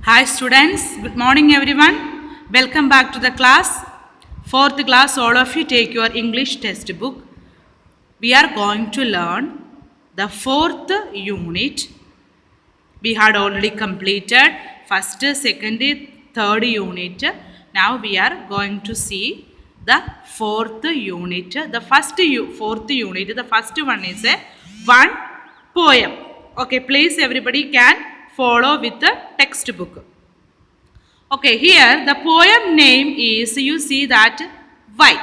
Hi students, good morning everyone. Welcome back to the class. Fourth class, all of you take your English textbook. We are going to learn the fourth unit. We had already completed first, second, third unit. Now we are going to see the fourth unit. The fourth unit, the first one is a one poem. Okay, please everybody can follow with the textbook. Okay, here the poem name is, you see that, why?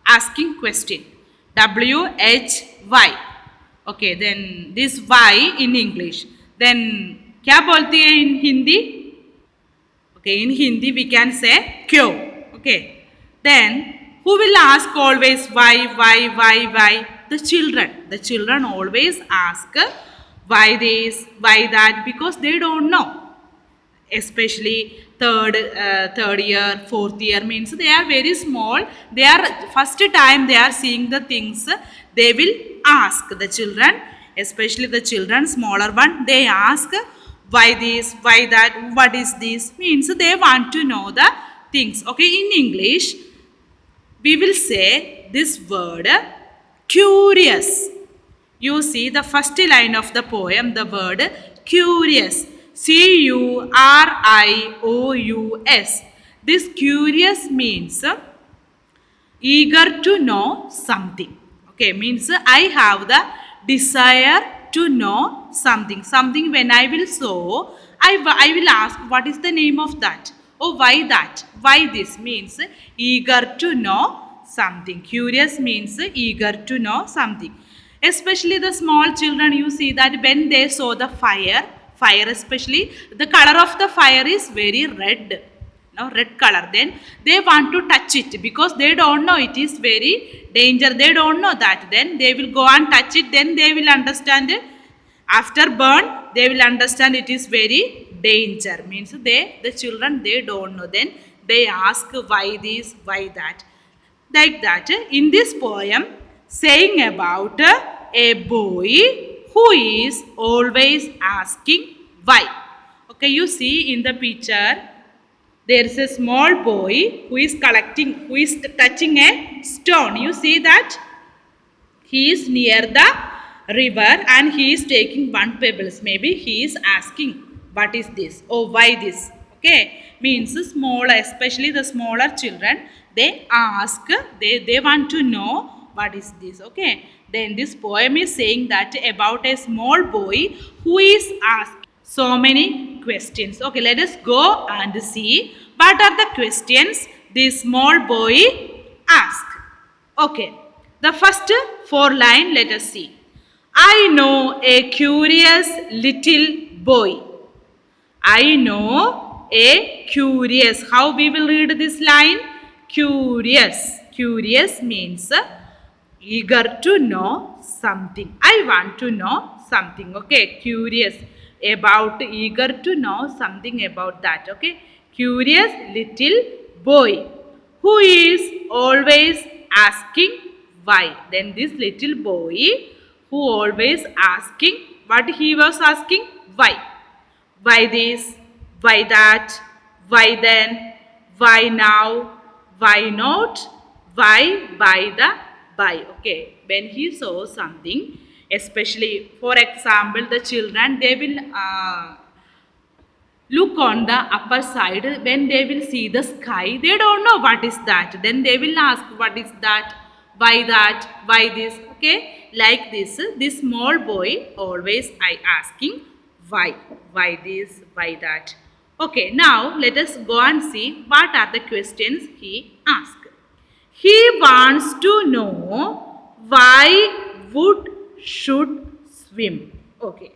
Asking question. WHY. Okay, then this why in English. Then क्या बोलती है in Hindi? Okay, in Hindi we can say क्यों. Okay, then who will ask always why? The children. The children always ask why this, why that, because they don't know. Especially third year, fourth year, means they are very small. They are first time they are seeing the things. They will ask the children, especially the children, smaller one. They ask why this, why that, what is this, means they want to know the things. Okay, in English we will say this word curious. You see the first line of the poem, the word curious. CURIOUS. This curious means eager to know something. Okay, means I have the desire to know something. Something when I will sow, I will ask what is the name of that? Oh, why that? Why this? Means eager to know something. Curious means eager to know something. Especially the small children, you see that when they saw the fire especially, the color of the fire is very red, red color. Then they want to touch it because they don't know it is very danger. They don't know that. Then they will go and touch it. Then they will understand it. After burn, they will understand it is very danger. Means the children, they don't know. Then they ask why this, why that. Like that, in this poem, saying about a boy who is always asking why. Okay, you see in the picture, there is a small boy who is touching a stone. You see that? He is near the river and he is taking one pebbles. Maybe he is asking, what is this? Oh, why this? Okay, means small, especially the smaller children, they ask, they want to know what is this. Okay, then this poem is saying that about a small boy who is asking so many questions. Okay, let us go and see what are the questions this small boy asked. Okay, the first four line, let us see. I know a curious little boy. I know a curious. How we will read this line? Curious. Curious means eager to know something. I want to know something. Okay, curious about, eager to know something about that. Okay, curious little boy who is always asking why. Then this little boy who always asking, what he was asking? Why. Why this? Why that? Why then? Why now? Why not? Why by the by? Okay, when he saw something, especially for example, the children, they will look on the upper side. When they will see the sky, they don't know what is that. Then they will ask, what is that? Why that? Why this? Okay, like this small boy always asking why this, why that. Okay, now let us go and see what are the questions he asked. He wants to know why wood should swim. Okay,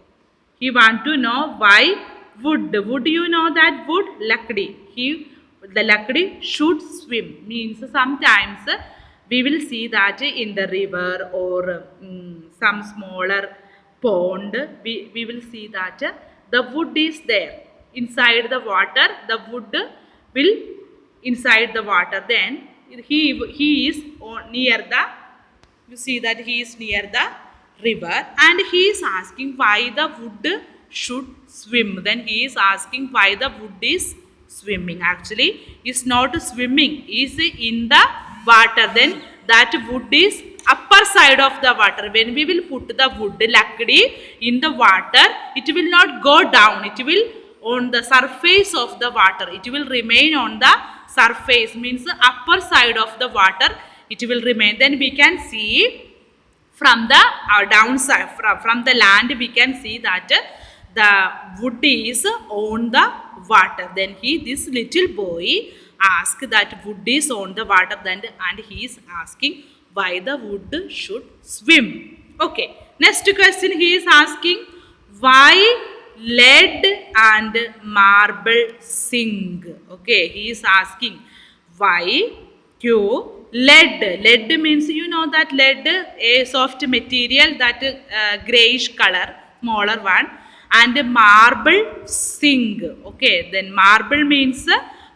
he want to know why wood, you know that wood, lakdi, the lakdi should swim. Means sometimes we will see that in the river or some smaller pond, we will see that the wood is there inside the water. The wood will inside the water. Then he is near the, you see that he is near the river and he is asking why the wood should swim. Then he is asking why the wood is swimming. Actually, it's not swimming. It's in the water. Then that wood is upper side of the water. When we will put the wood lakdi in the water, it will not go down. It will on the surface of the water. It will remain on the surface, means the upper side of the water. It will remain. Then we can see from the downside, from the land, we can see that the wood is on the water. Then this little boy asked that wood is on the water, then and he is asking why the wood should swim. Okay. Next question he is asking, why lead and marble sing? Okay. He is asking why lead means, you know that lead, a soft material, that grayish color, smaller one, and marble sing. Okay, then marble means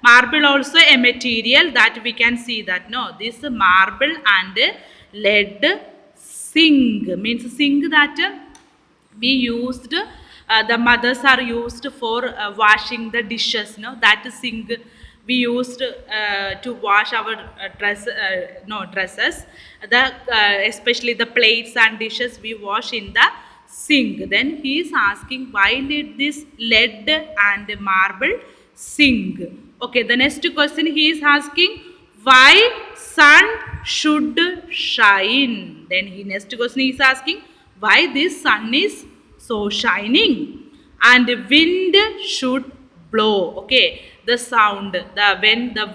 marble also a material that we can see that no, this marble and lead sing means sing that we used, the mothers are used for washing the dishes, no, that sink we used to wash our dresses, the especially the plates and dishes we wash in the sink. Then he is asking why did this lead and marble sing? Okay, the next question he is asking why sun should shine. Then next question he is asking why this sun is so shining, and wind should blow. Okay, the sound, the when the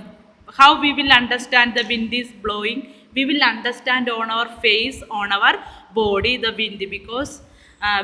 how we will understand the wind is blowing, we will understand on our face, on our body the wind, because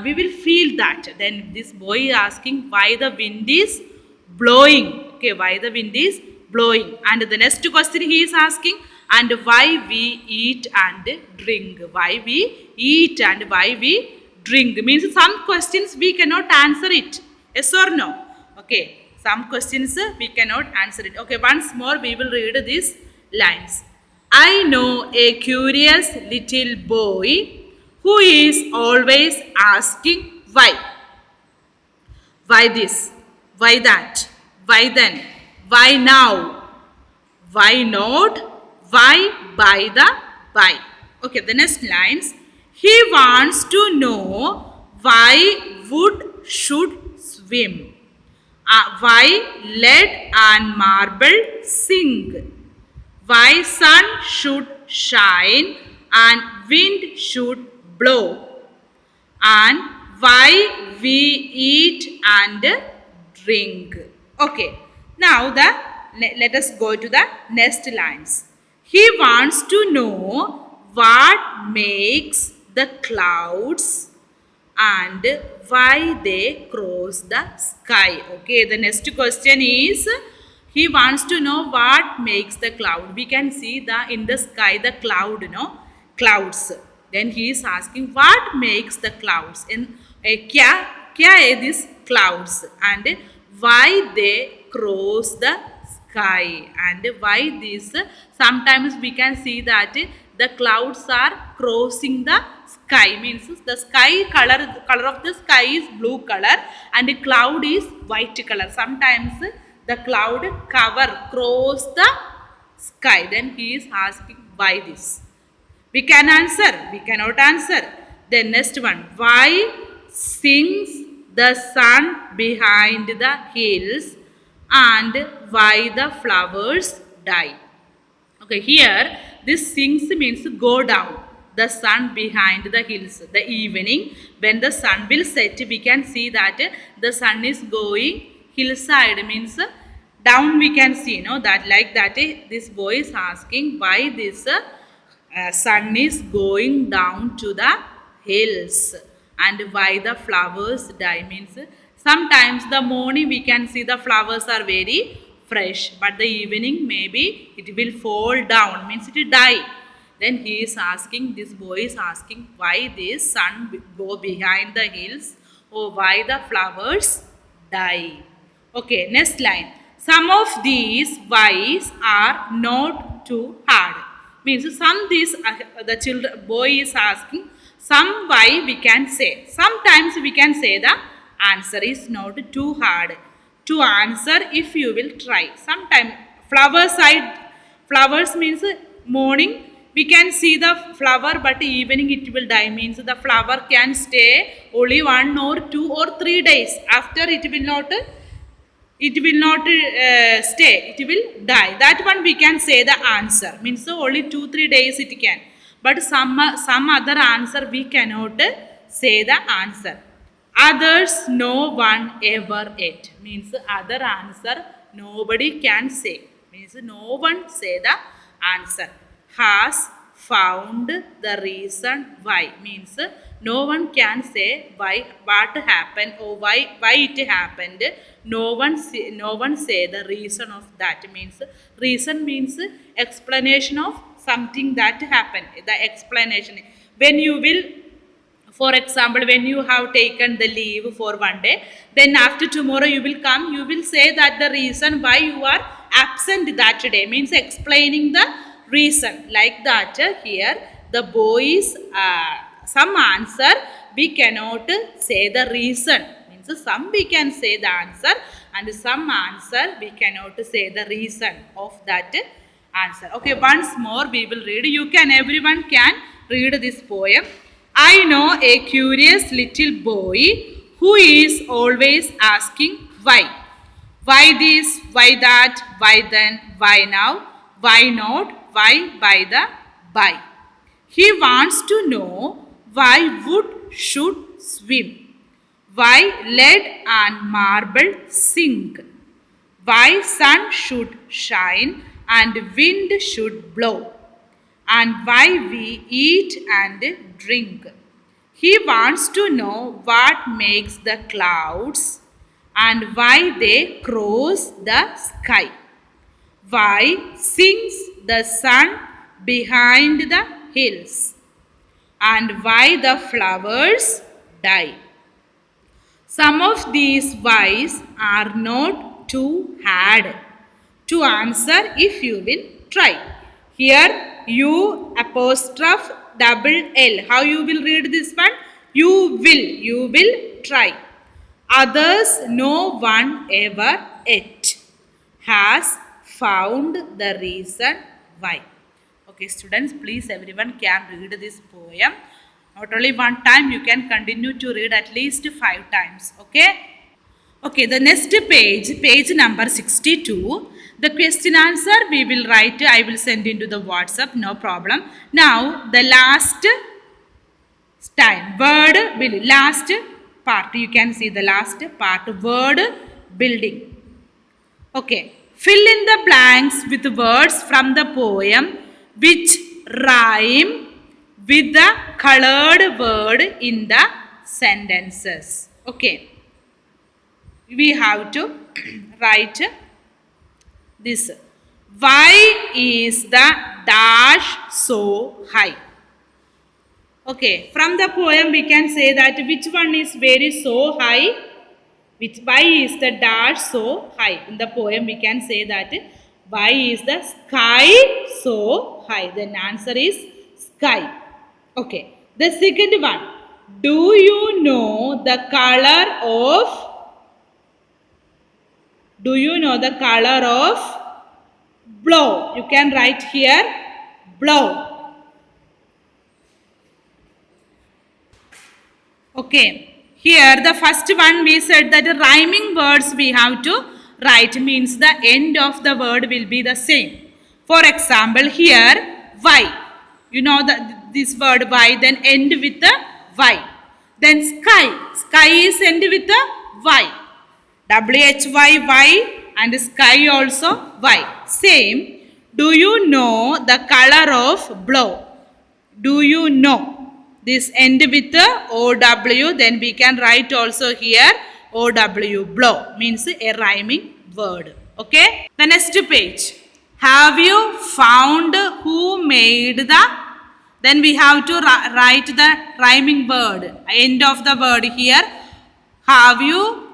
we will feel that. Then this boy is asking why the wind is blowing. Okay, why the wind is blowing. And the next question he is asking, and why we eat and drink. Why we eat and why we drink means some questions we cannot answer it. Yes or no? Okay. Some questions we cannot answer it. Okay, once more we will read these lines. I know a curious little boy who is always asking why. Why this? Why that? Why then? Why now? Why not? Why by the by? Okay, the next lines. He wants to know why wood should swim. Why lead and marble sing. Why sun should shine and wind should blow. And why we eat and drink. Okay, now let us go to the next lines. He wants to know what makes the clouds and why they cross the sky. Okay, the next question is he wants to know what makes the cloud. We can see in the sky the cloud, clouds. Then he is asking what makes the clouds and kya hai these clouds, and why they cross the sky, and why this. Sometimes we can see that the clouds are crossing the sky, means the sky color of the sky is blue color and the cloud is white color. Sometimes the cloud cross the sky. Then he is asking why this. We can answer, we cannot answer. Then next one, why sings the sun behind the hills and why the flowers die. Okay, here this sings means go down. The sun behind the hills. The evening when the sun will set, we can see that the sun is going hillside, means down we can see, that like that this boy is asking why this sun is going down to the hills and why the flowers die, means sometimes the morning we can see the flowers are very fresh, but the evening maybe it will fall down, means it will die. Then he is asking, this boy is asking why this sun go behind the hills or why the flowers die. Okay, next line. Some of these whys are not too hard. Means some these the boy is asking some why we can say. Sometimes we can say the answer is not too hard to answer if you will try. Sometime flowers means morning we can see the flower, but evening it will die, means the flower can stay only 1 or 2 or 3 days. After it will not stay, it will die. That one we can say the answer, means only 2-3 days it can, but some other answer we cannot say the answer. Others no one ever ate, means other answer nobody can say, means no one say the answer. Has found the reason why, means no one can say why, what happened, or why it happened. No one say the reason of that, means reason means explanation of something that happened, the explanation. When you will, for example, when you have taken the leave for 1 day, then after tomorrow you will come, you will say that the reason why you are absent that day, means explaining the reason. Like that, here the boys some answer we cannot say the reason, means some we can say the answer and some answer we cannot say the reason of that answer. Okay, once more we will read. Everyone can read this poem. I know a curious little boy who is always asking why. Why this, why that, why then, why now, why not, why by the by. He wants to know why wood should swim, why lead and marble sink, why sun should shine and wind should blow, and why we eat and drink. He wants to know what makes the clouds and why they cross the sky, why sings the sun behind the hills, and why the flowers die. Some of these whys are not too hard to answer if you will try. Here U apostrophe double L. How you will read this one? You will try. Others no one ever ate. Has found the reason why. Okay, students, please everyone can read this poem. Not only one time, you can continue to read at least 5 times. Okay. Okay, the next page number 62. The question answer we will write, I will send into the WhatsApp, no problem. Now, the last time, word building, last part, you can see the last part, word building. Okay, fill in the blanks with words from the poem which rhyme with the colored word in the sentences. Okay, we have to write this. Why is the dash so high? Okay, from the poem we can say that which one is very so high, why is the dash so high. In the poem we can say that why is the sky so high. Then answer is sky. Okay, the second one, do you know the color of blow? You can write here blow. Okay, here the first one we said that rhyming words we have to write, means the end of the word will be the same. For example, here why, you know this word why, then end with the why. Then sky is end with the why. WHY and sky also why. Same. Do you know the color of blow? Do you know? This end with the OW, then we can write also here OW, blow, means a rhyming word. Okay. The next page. Have you found who made the? Then we have to write the rhyming word. End of the word here. Have you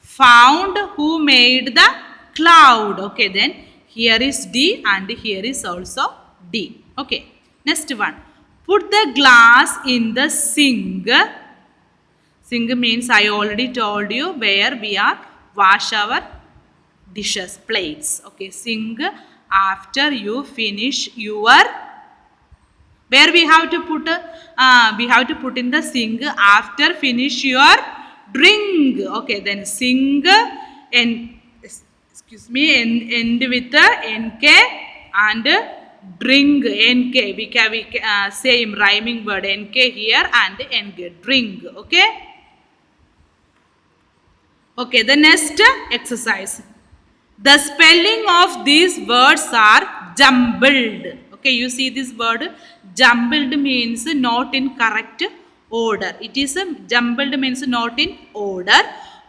found who made the cloud? Okay, then here is D and here is also D. Okay, next one. Put the glass in the sink Sink means I already told you where we are wash our dishes, plates. Okay, sink after you finish your, where we have to put in the sink after finish your drink. Okay, then sink and excuse me end with the nk and drink nk. We can same rhyming word nk here and nk drink. Okay, the next exercise. The spelling of these words are jumbled. Okay, you see this word jumbled means not in correct order. It is a jumbled means not in order.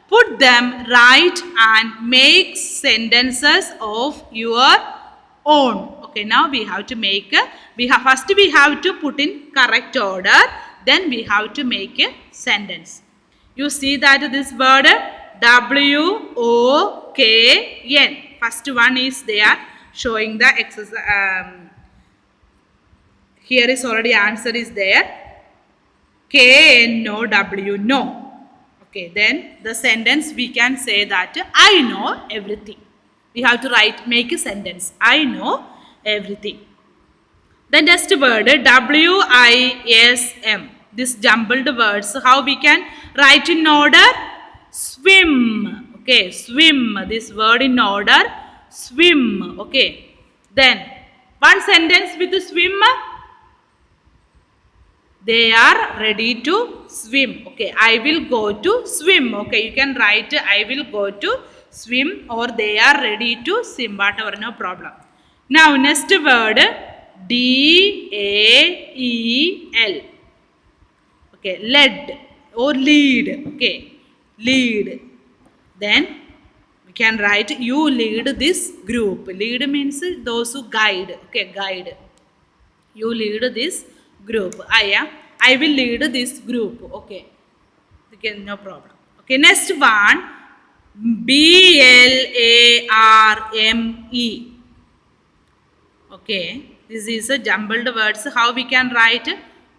Put them right and make sentences of your own. Okay, now we have to make first we have to put in correct order, then we have to make a sentence. You see that this word WOKN. First one is there showing the exercise. Here is already answer is there. KNOW, no. Okay, then the sentence we can say that I know everything. We have to make a sentence. I know everything. The next word WISM. This jumbled words, how we can write in order? Swim. Okay, swim. This word in order. Swim. Okay. Then one sentence with swim. They are ready to swim. Okay, I will go to swim. Okay, you can write I will go to swim or they are ready to swim. Whatever, no problem. Now next word DAEL. Okay, lead or lead. Okay, lead. Then we can write you lead this group. Lead means those who guide. Okay, guide. You lead this group. I will lead this group. Okay, no problem. Okay, next one BLARME. Okay, this is a jumbled words. How we can write?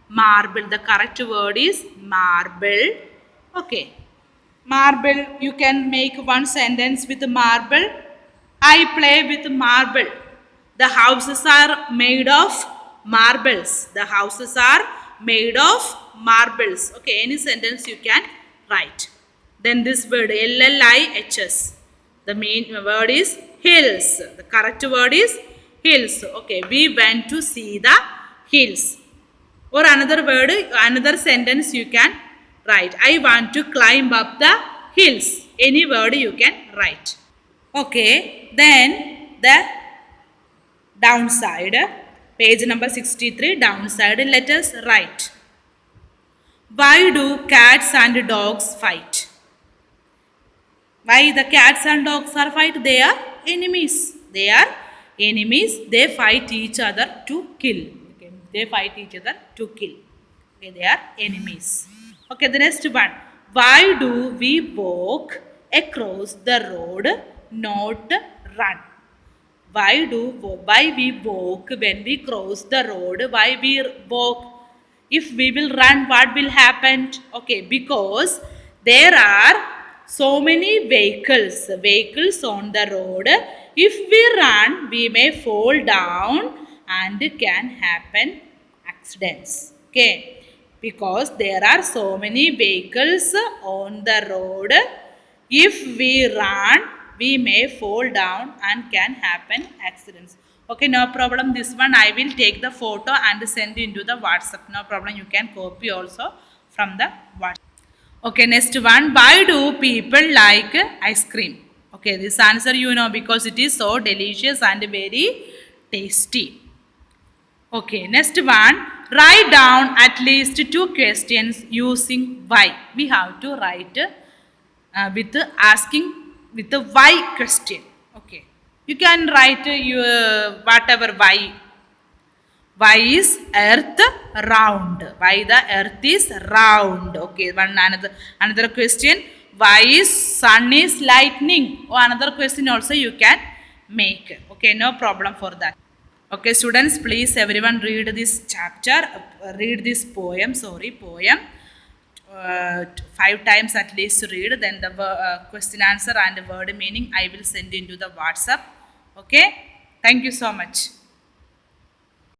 Marble. The correct word is marble. Okay, marble. You can make one sentence with marble. I play with marble. The houses are made of marbles. The houses are made of marbles. Okay, any sentence you can write. Then this word LLIHS. The main word is hills. The correct word is hills. Okay, we went to see the hills. Or another word, another sentence you can write. I want to climb up the hills. Any word you can write. Okay, then the downside. Page number 63, downside. Let us write. Why do cats and dogs fight? Why the cats and dogs are fight? They are enemies. They are enemies. They fight each other to kill. Okay. They fight each other to kill. Okay. They are enemies. Okay. The next one. Why do we walk across the road, not run? Why we walk when we cross the road? Why we walk? If we will run, what will happen? Okay, because there are so many vehicles on the road. If we run, we may fall down and can happen accidents. Okay, because there are so many vehicles on the road. If we run, we may fall down and can happen accidents. Okay, no problem. This one I will take the photo and send into the WhatsApp. No problem. You can copy also from the WhatsApp. Okay, next one. Why do people like ice cream? Okay, this answer you know because it is so delicious and very tasty. Okay, next one. Write down at least 2 questions using why. We have to write with asking with the why question. Okay, you can write your whatever why. Why is earth round? Why the earth is round? Okay, another question. Why is sun is lightning? Or another question also you can make. Okay, no problem for that. Okay, students, please everyone read this chapter. Read this poem. 5 times at least read, then the question answer and word meaning I will send into the WhatsApp. Okay, thank you so much.